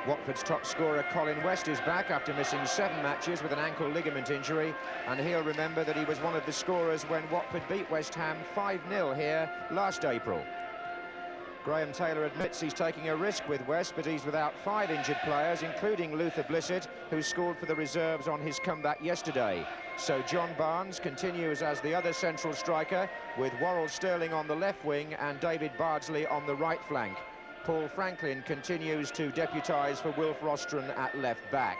Watford's top scorer Colin West is back after missing 7 matches with an ankle ligament injury, and he'll remember that he was one of the scorers when Watford beat West Ham 5-0 here last April. Graham Taylor admits he's taking a risk with West, but he's without 5 injured players, including Luther Blissett, who scored for the reserves on his comeback yesterday. So John Barnes continues as the other central striker, with Worrell Sterling on the left wing and David Bardsley on the right flank. Paul Franklin continues to deputise for Wilf Rostron at left back.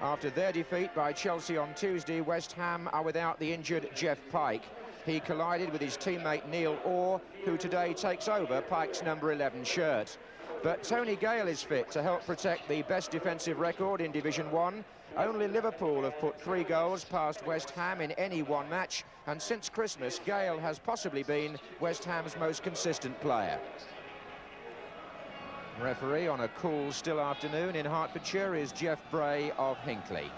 After their defeat by Chelsea on Tuesday, West Ham are without the injured Jeff Pike. He collided with his teammate Neil Orr, who today takes over Pike's number 11 shirt. But Tony Gale is fit to help protect the best defensive record in Division 1. Only Liverpool have put 3 goals past West Ham in any one match, and since Christmas, Gale has possibly been West Ham's most consistent player. Referee on a cool, still afternoon in Hertfordshire is Jeff Bray of Hinckley.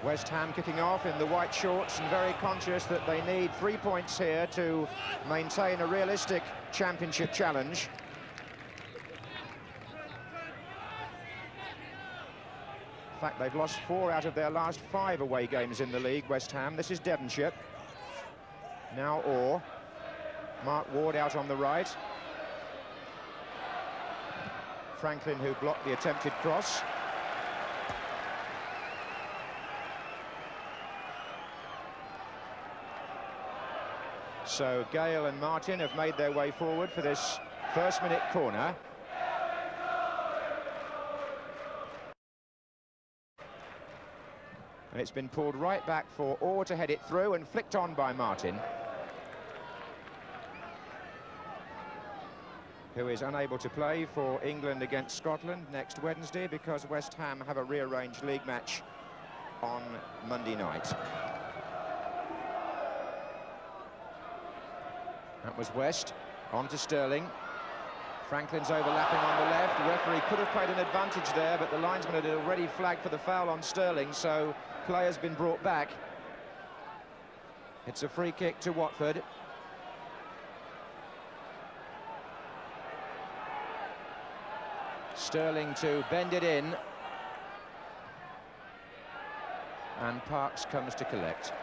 West Ham kicking off in the white shorts and very conscious that they need 3 points here to maintain a realistic championship challenge. In fact, they've lost 4 out of their last 5 away games in the league, West Ham. This is Devonshire. Now Orr. Mark Ward out on the right. Franklin, who blocked the attempted cross. So Gale and Martin have made their way forward for this first-minute corner. And it's been pulled right back for Orr to head it through and flicked on by Martin, who is unable to play for England against Scotland next Wednesday because West Ham have a rearranged league match on Monday night. That was West, on to Sterling. Franklin's overlapping on the left. The referee could have played an advantage there, but the linesman had already flagged for the foul on Sterling, so play has been brought back. It's a free kick to Watford. Sterling to bend it in, and Parks comes to collect.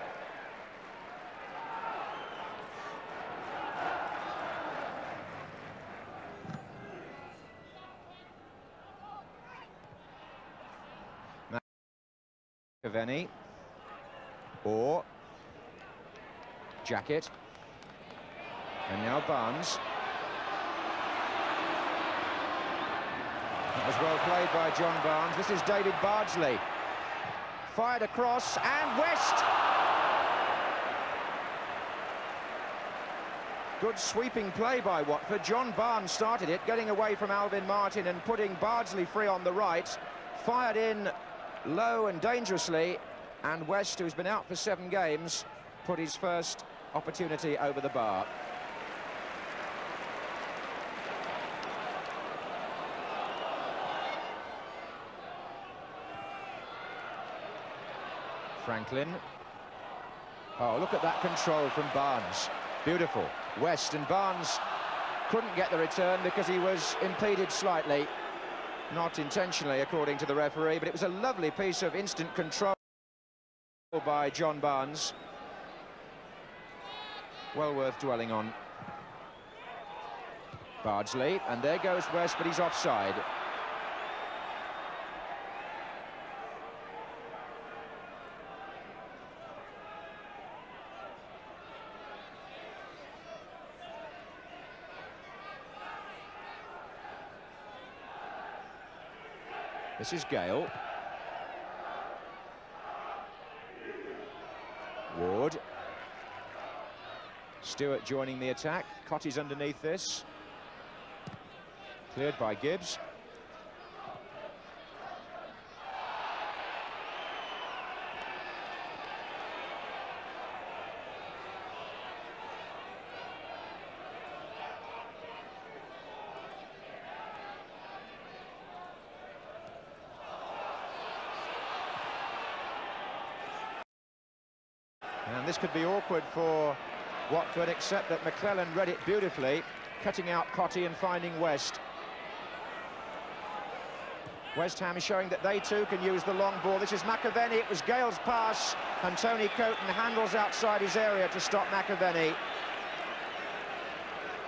Cavani, or Jacket, and now Barnes. That was well played by John Barnes. This is David Bardsley. Fired across, and West! Good sweeping play by Watford. John Barnes started it, getting away from Alvin Martin and putting Bardsley free on the right. Fired in low and dangerously, and West, who's been out for 7 games, put his first opportunity over the bar. Franklin. Oh, look at that control from Barnes. Beautiful. West, and Barnes couldn't get the return because he was impeded slightly. Not intentionally, according to the referee, but it was a lovely piece of instant control by John Barnes. Well worth dwelling on. Bardsley, and there goes West, but he's offside. This is Gale. Ward. Stewart joining the attack. Cotty's underneath this. Cleared by Gibbs. And this could be awkward for Watford, except that McClellan read it beautifully. cutting out Cottee and finding West. West Ham is showing that they too can use the long ball. This is McAvenny. It was Gale's pass, and Tony Coton handles outside his area to stop McAvenny.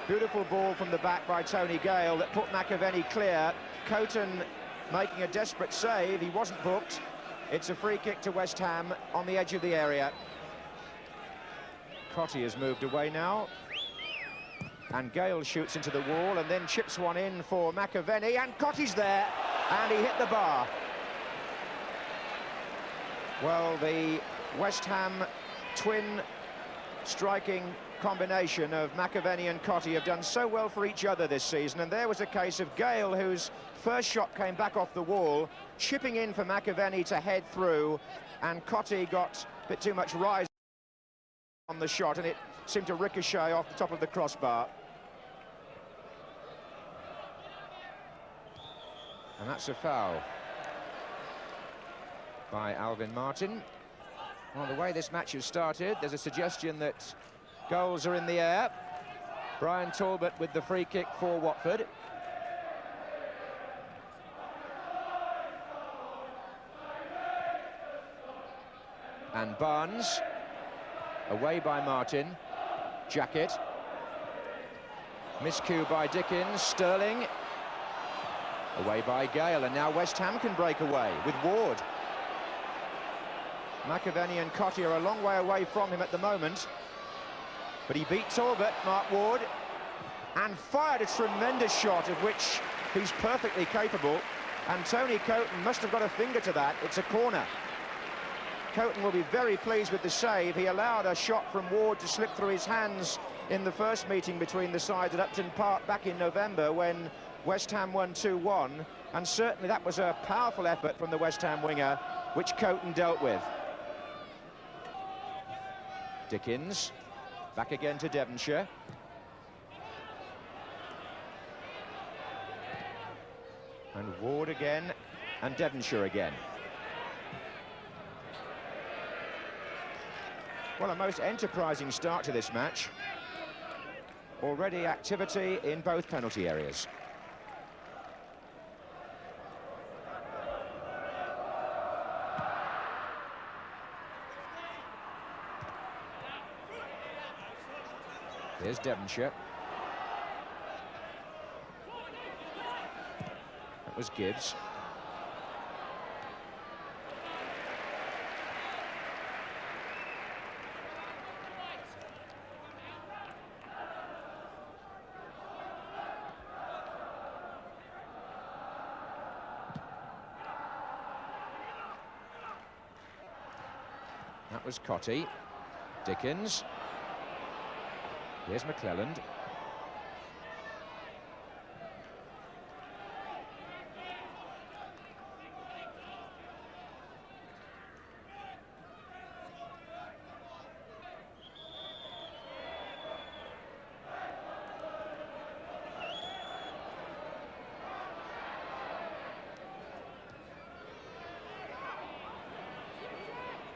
Beautiful ball from the back by Tony Gale that put McAvenny clear. Coton making a desperate save. He wasn't booked. It's a free kick to West Ham on the edge of the area. Cottee has moved away now. And Gale shoots into the wall and then chips one in for McAvenny, and Cottee's there, and he hit the bar. Well, the West Ham twin striking combination of McAvenny and Cottee have done so well for each other this season, and there was a case of Gale, whose first shot came back off the wall, chipping in for McAvenny to head through, and Cottee got a bit too much rise on the shot, and it seemed to ricochet off the top of the crossbar. And that's a foul by Alvin Martin. Well, the way this match has started, there's a suggestion that goals are in the air. Brian Talbot with the free kick for Watford. And Barnes, away by Martin. Jacket. Miscue by Dickens. Sterling. Away by Gale, and now West Ham can break away with Ward. McAvenny and Cottee are a long way away from him at the moment. But he beat Talbot, Mark Ward, and fired a tremendous shot of which he's perfectly capable. And Tony Coton must have got a finger to that. It's a corner. Coton will be very pleased with the save. He allowed a shot from Ward to slip through his hands in the first meeting between the sides at Upton Park back in November when West Ham won 2-1, and certainly that was a powerful effort from the West Ham winger, which Coton dealt with. Dickens, back again to Devonshire. And Ward again, and Devonshire again. Well, a most enterprising start to this match. Already activity in both penalty areas. Here's Devonshire. That was Gibbs. That was Cottee. Dickens. Here's McClelland.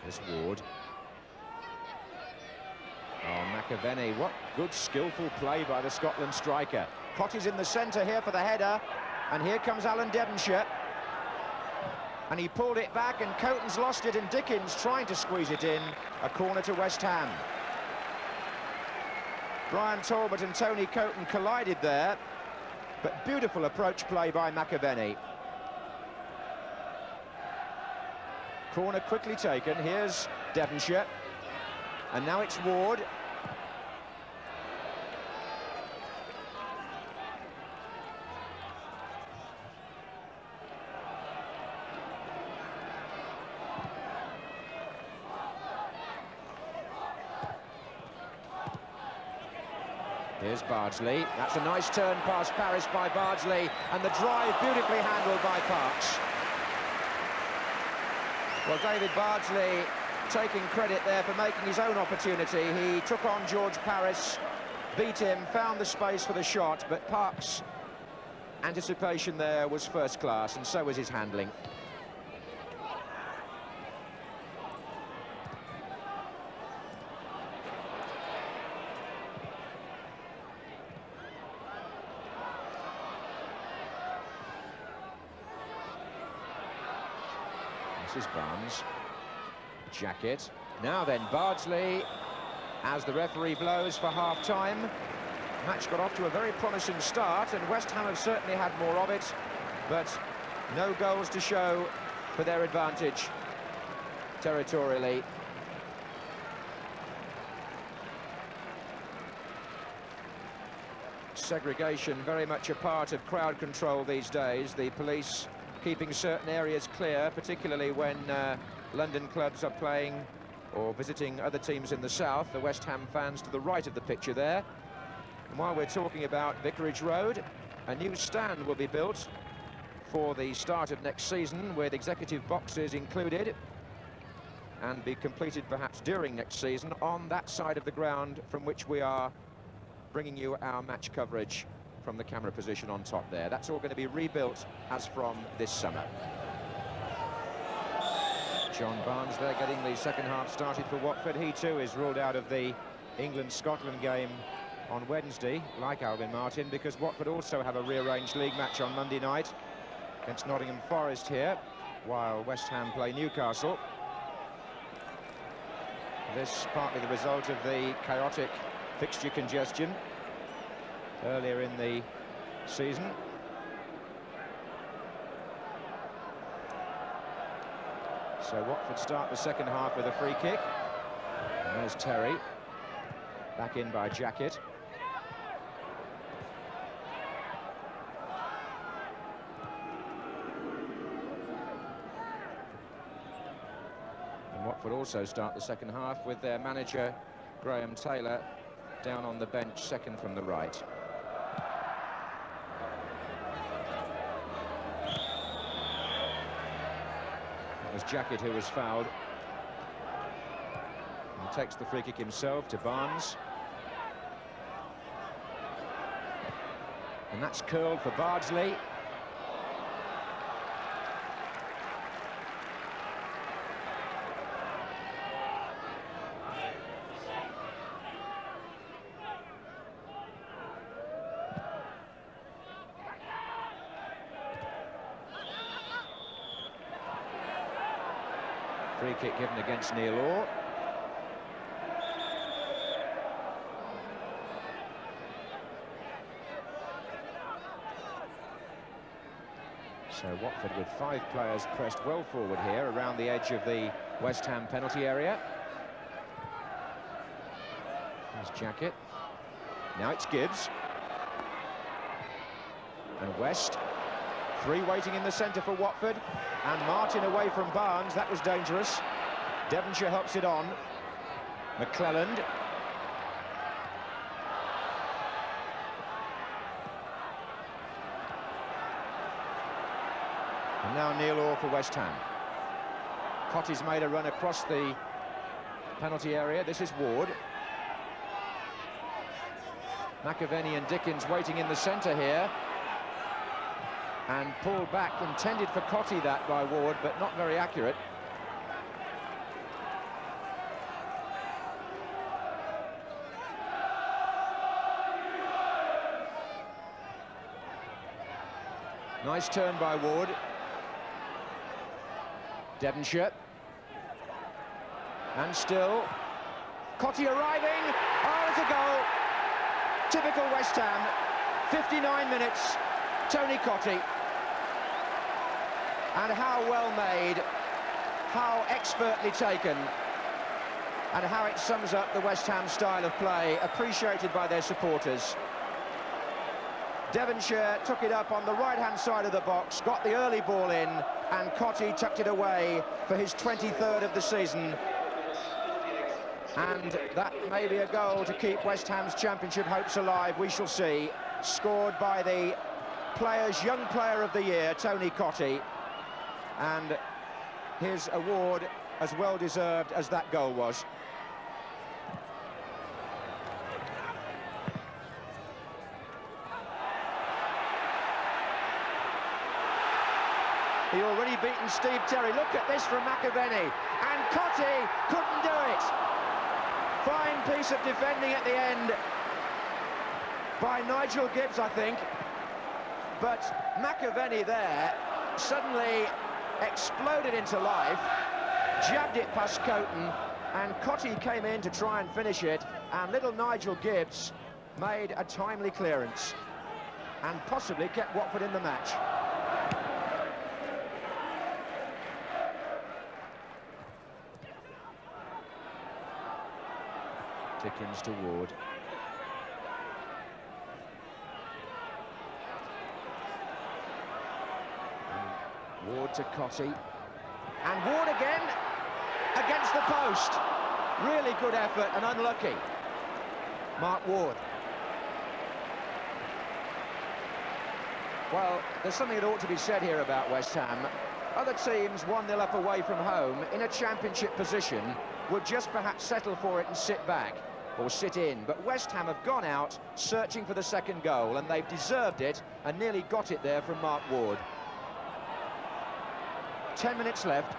Here's Ward. McAvenny, what good skillful play by the Scotland striker. Cottee's in the centre here for the header, and here comes Alan Devonshire, and he pulled it back, and Coton's lost it, and Dickens trying to squeeze it in. A corner to West Ham. Brian Talbot and Tony Coton collided there, but beautiful approach play by McAvenny. Corner quickly taken. Here's Devonshire, and now it's Ward. Here's Bardsley. That's a nice turn past Paris by Bardsley, and the drive beautifully handled by Parks. Well, David Bardsley taking credit there for making his own opportunity. He took on George Paris, beat him, found the space for the shot, but Parks' anticipation there was first class, and so was his handling. This is Barnes. Jacket. Now then, Bardsley, as the referee blows for half-time. Match got off to a very promising start, and West Ham have certainly had more of it, but no goals to show for their advantage territorially. Segregation very much a part of crowd control these days. The police keeping certain areas clear, particularly when London clubs are playing or visiting other teams in the south. The West Ham fans to the right of the picture there. And while we're talking about Vicarage Road, a new stand will be built for the start of next season, with executive boxes included, and be completed perhaps during next season on that side of the ground from which we are bringing you our match coverage from the camera position on top there. That's all going to be rebuilt as from this summer. John Barnes there getting the second half started for Watford. He too is ruled out of the England-Scotland game on Wednesday, like Alvin Martin, because Watford also have a rearranged league match on Monday night against Nottingham Forest here, while West Ham play Newcastle. This partly the result of the chaotic fixture congestion earlier in the season. So Watford start the second half with a free kick. And there's Terry, back in by Jacket. And Watford also start the second half with their manager, Graham Taylor, down on the bench, second from the right. It was Jacket who was fouled. He takes the free kick himself to Barnes. And that's curled for Bardsley. Free kick given against Neil Orr. So Watford with 5 players pressed well forward here around the edge of the West Ham penalty area. There's Jacket. Now it's Gibbs. And West. 3 waiting in the centre for Watford, and Martin away from Barnes. That was dangerous. Devonshire helps it on. McClelland. And now Neil Orr for West Ham. Cotty's made a run across the penalty area. This is Ward. McAvenny and Dickens waiting in the centre here. And pulled back, intended for Cotty that by Ward, but not very accurate. Nice turn by Ward. Devonshire. And still. Cotty arriving. Oh, it's a goal. Typical West Ham. 59 minutes. Tony Cotty. And how well made, how expertly taken, and how it sums up the West Ham style of play, appreciated by their supporters. Devonshire took it up on the right-hand side of the box, got the early ball in, and Cotty tucked it away for his 23rd of the season. And that may be a goal to keep West Ham's championship hopes alive, we shall see. Scored by the Young Player of the Year, Tony Cotty. And his award as well deserved as that goal was. He already beaten Steve Terry. Look at this from McAvenny. And Cotty couldn't do it. Fine piece of defending at the end by Nigel Gibbs, I think. But McAvenny there suddenly exploded into life, jabbed it past Coton, and Cottee came in to try and finish it, and little Nigel Gibbs made a timely clearance and possibly kept Watford in the match. Dickens to Ward. And Ward to Cottee. And Ward again against the post. Really good effort and unlucky. Mark Ward. Well, there's something that ought to be said here about West Ham. Other teams 1-0 up away from home in a championship position would just perhaps settle for it and sit back or sit in, but West Ham have gone out searching for the second goal, and they've deserved it and nearly got it there from Mark Ward. 10 minutes left.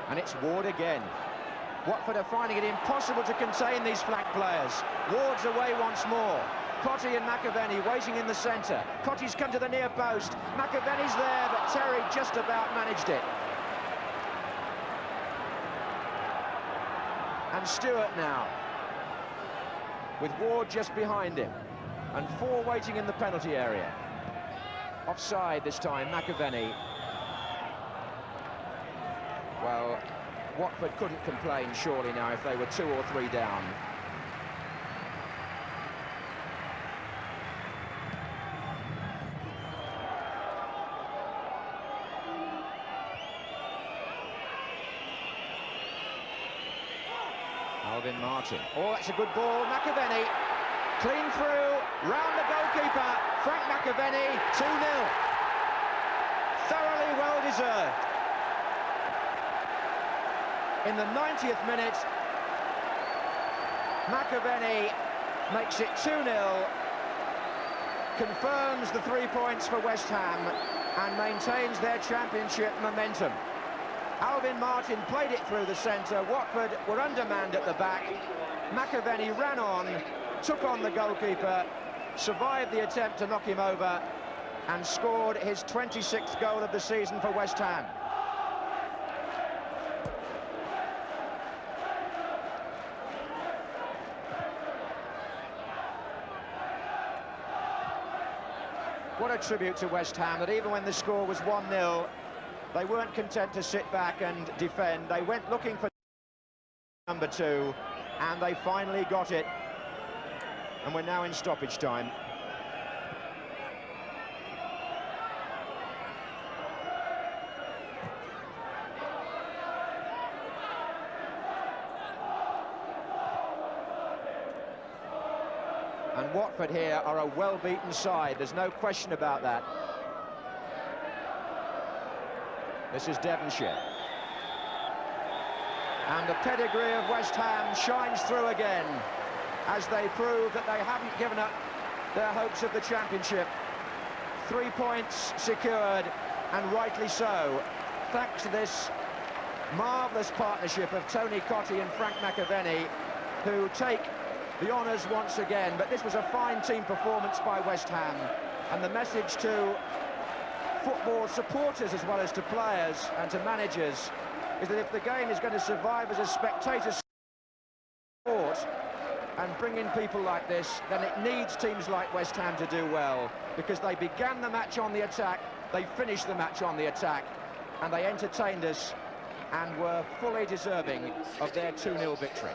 And it's Ward again. Watford are finding it impossible to contain these flank players. Ward's away once more. Cottee and McAvenny waiting in the centre. Cottee's come to the near post. McAvenny's there, but Terry just about managed it. And Stewart now, with Ward just behind him, and 4 waiting in the penalty area. Offside this time, McAvenny. Well, Watford couldn't complain, surely, now, if they were 2 or 3 down. Alvin Martin. Oh, that's a good ball. McAvenny. Clean through. Round the goalkeeper. Frank McAvenny. 2-0. Thoroughly well deserved. In the 90th minute, McAvenny makes it 2-0. Confirms the 3 points for West Ham and maintains their championship momentum. Alvin Martin played it through the centre. Watford were undermanned at the back. McAvenny ran on, took on the goalkeeper, survived the attempt to knock him over, and scored his 26th goal of the season for West Ham. What a tribute to West Ham, that even when the score was 1-0, they weren't content to sit back and defend. They went looking for number 2, and they finally got it. And we're now in stoppage time. And Watford here are a well-beaten side. There's no question about that. This is Devonshire. And the pedigree of West Ham shines through again as they prove that they haven't given up their hopes of the championship. 3 points secured, and rightly so, thanks to this marvellous partnership of Tony Cottee and Frank McAvenny, who take the honours once again. But this was a fine team performance by West Ham, and the message to football supporters as well as to players and to managers is that if the game is going to survive as a spectator sport and bring in people like this, then it needs teams like West Ham to do well, because they began the match on the attack, they finished the match on the attack, and they entertained us and were fully deserving of their 2-0 victory.